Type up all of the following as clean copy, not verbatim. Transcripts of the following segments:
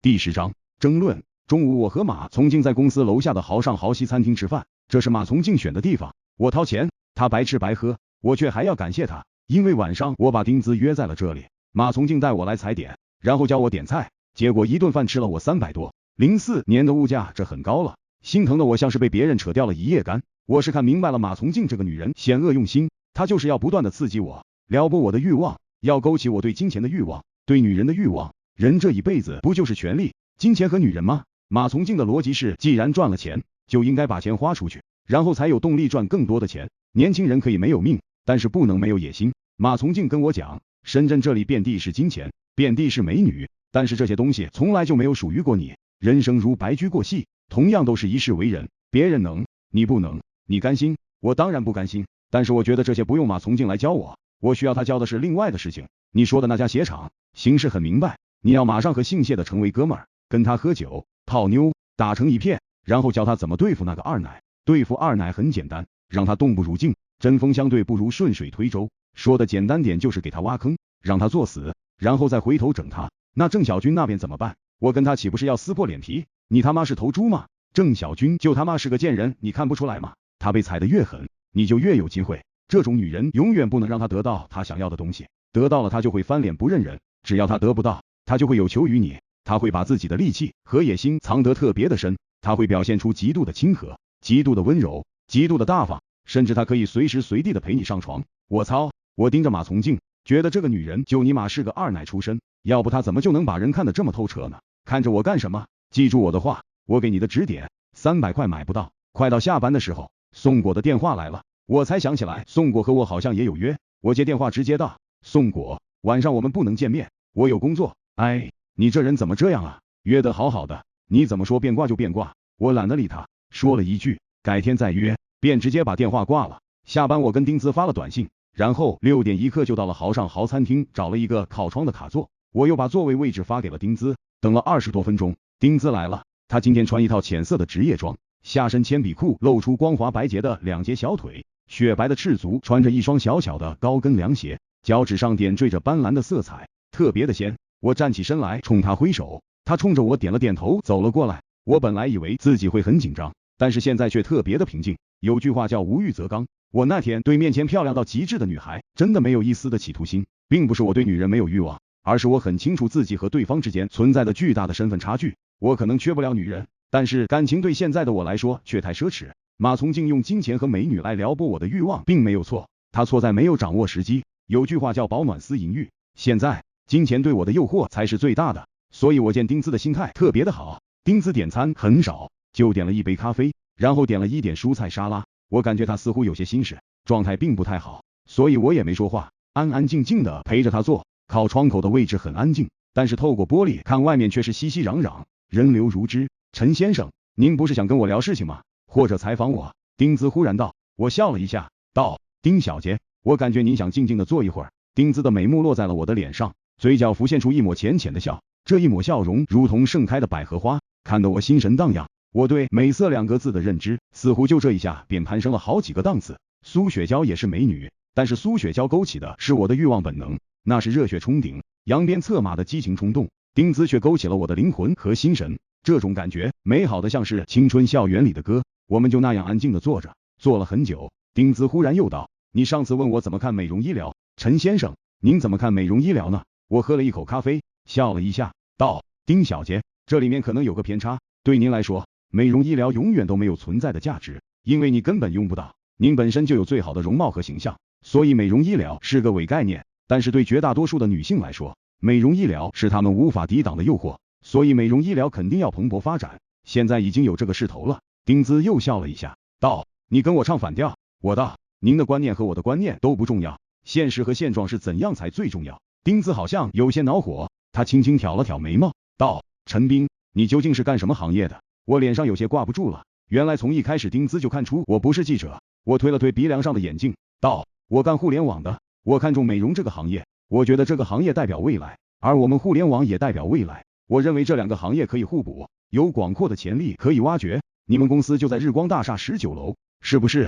第10章争论。中午我和马从静在公司楼下的豪上豪西餐厅吃饭，这是马从静选的地方，我掏钱，他白吃白喝，我却还要感谢他，因为晚上我把丁子约在了这里，马从静带我来踩点，然后教我点菜，结果一顿饭吃了我300多。04年的物价这很高了，心疼的我像是被别人扯掉了一夜干。我是看明白了马从静这个女人险恶用心，她就是要不断的刺激我，撩拨我的欲望，要勾起我对金钱的欲望，对女人的欲望。人这一辈子不就是权力、金钱和女人吗？马从静的逻辑是，既然赚了钱，就应该把钱花出去，然后才有动力赚更多的钱。年轻人可以没有命，但是不能没有野心。马从静跟我讲，深圳这里遍地是金钱，遍地是美女，但是这些东西从来就没有属于过你。人生如白驹过隙，同样都是一世为人，别人能，你不能，你甘心？我当然不甘心，但是我觉得这些不用马从静来教我，我需要他教的是另外的事情。你说的那家鞋厂，形势很明白，你要马上和姓谢的成为哥们儿，跟他喝酒泡妞打成一片，然后教他怎么对付那个二奶。对付二奶很简单，让他动不如静，针锋相对不如顺水推舟。说的简单点就是给他挖坑，让他作死，然后再回头整他。那郑小军那边怎么办？我跟他岂不是要撕破脸皮？你他妈是头猪吗？郑小军就他妈是个贱人，你看不出来吗？他被踩得越狠，你就越有机会。这种女人永远不能让他得到他想要的东西，得到了他就会翻脸不认人，只要他得不到，他就会有求于你。他会把自己的戾气和野心藏得特别的深，他会表现出极度的亲和，极度的温柔，极度的大方，甚至他可以随时随地的陪你上床。我操！我盯着马从静，觉得这个女人就尼玛是个二奶出身，要不她怎么就能把人看得这么透彻呢？看着我干什么？记住我的话，我给你的指点，300块买不到。快到下班的时候，宋果的电话来了，我才想起来宋果和我好像也有约，我接电话直接道：宋果，晚上我们不能见面，我有工作。哎，你这人怎么这样啊？约得好好的，你怎么说变卦就变卦？我懒得理他，说了一句改天再约，便直接把电话挂了。下班我跟丁子发了短信，然后6点1刻就到了豪上豪餐厅，找了一个靠窗的卡座，我又把座位位置发给了丁子。等了20多分钟，丁子来了，他今天穿一套浅色的职业装，下身铅笔裤露出光滑白洁的2截小腿，雪白的赤足穿着一双小巧的高跟凉鞋，脚趾上点缀着斑斓的色彩，特别的鲜。我站起身来冲他挥手，他冲着我点了点头走了过来。我本来以为自己会很紧张，但是现在却特别的平静。有句话叫无欲则刚，我那天对面前漂亮到极致的女孩真的没有一丝的企图心，并不是我对女人没有欲望，而是我很清楚自己和对方之间存在的巨大的身份差距。我可能缺不了女人，但是感情对现在的我来说却太奢侈。马从静用金钱和美女来撩拨我的欲望并没有错，他错在没有掌握时机。有句话叫饱暖思淫欲，现在金钱对我的诱惑才是最大的，所以我见丁子的心态特别的好。丁子点餐很少，就点了一杯咖啡，然后点了1点蔬菜沙拉。我感觉他似乎有些心事，状态并不太好，所以我也没说话，安安静静的陪着他坐。靠窗口的位置很安静，但是透过玻璃看外面却是熙熙攘攘，人流如织。陈先生，您不是想跟我聊事情吗？或者采访我？丁子忽然道。我笑了一下，道：丁小姐，我感觉您想静静的坐一会儿。丁子的美目落在了我的脸上，嘴角浮现出一抹浅浅的笑，这一抹笑容如同盛开的百合花，看得我心神荡漾。我对美色2个字的认知似乎就这一下便攀升了好几个档次。苏雪娇也是美女，但是苏雪娇勾起的是我的欲望本能，那是热血冲顶、扬鞭策马的激情冲动。丁子却勾起了我的灵魂和心神，这种感觉美好的像是青春校园里的歌。我们就那样安静的坐着，坐了很久。丁子忽然又道：你上次问我怎么看美容医疗，陈先生，您怎么看美容医疗呢？我喝了一口咖啡，笑了一下，道：丁小姐，这里面可能有个偏差，对您来说，美容医疗永远都没有存在的价值，因为你根本用不到，您本身就有最好的容貌和形象，所以美容医疗是个伪概念。但是对绝大多数的女性来说，美容医疗是她们无法抵挡的诱惑，所以美容医疗肯定要蓬勃发展，现在已经有这个势头了。丁子又笑了一下，道：你跟我唱反调。我道：您的观念和我的观念都不重要，现实和现状是怎样才最重要。丁子好像有些恼火，他轻轻挑了挑眉毛，道：陈斌，你究竟是干什么行业的？我脸上有些挂不住了，原来从一开始丁子就看出我不是记者。我推了推鼻梁上的眼镜，道：我干互联网的，我看重美容这个行业，我觉得这个行业代表未来，而我们互联网也代表未来，我认为这2个行业可以互补，有广阔的潜力可以挖掘。你们公司就在日光大厦19楼，是不是？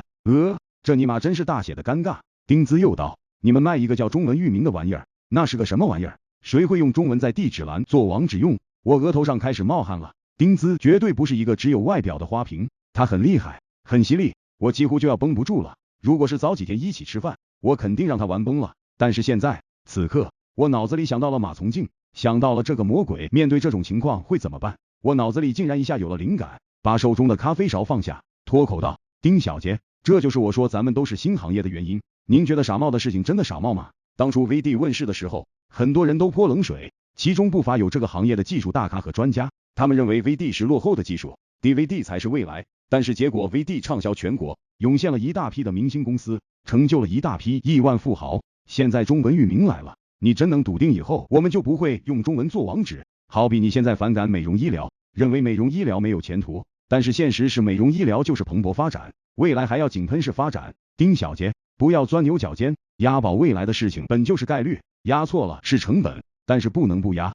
这尼玛真是大写的尴尬。丁子又道：你们卖一个叫中文域名的玩意儿，那是个什么玩意儿？谁会用中文在地址栏做网址用？我额头上开始冒汗了。丁姿绝对不是一个只有外表的花瓶，她很厉害，很犀利，我几乎就要绷不住了。如果是早几天一起吃饭，我肯定让她玩崩了。但是现在，此刻，我脑子里想到了马从敬，想到了这个魔鬼面对这种情况会怎么办。我脑子里竟然一下有了灵感，把手中的咖啡勺放下，脱口道：丁小姐，这就是我说咱们都是新行业的原因。您觉得傻帽的事情真的傻帽吗？当初 VD 问世的时候，很多人都泼冷水，其中不乏有这个行业的技术大咖和专家，他们认为 VD 是落后的技术， DVD 才是未来。但是结果 VD 畅销全国，涌现了一大批的明星公司，成就了一大批亿万富豪。现在中文域名来了，你真能笃定以后我们就不会用中文做网址？好比你现在反感美容医疗，认为美容医疗没有前途，但是现实是美容医疗就是蓬勃发展，未来还要井喷式发展。丁小姐，不要钻牛角尖，押宝未来的事情本就是概率，押错了是成本，但是不能不押。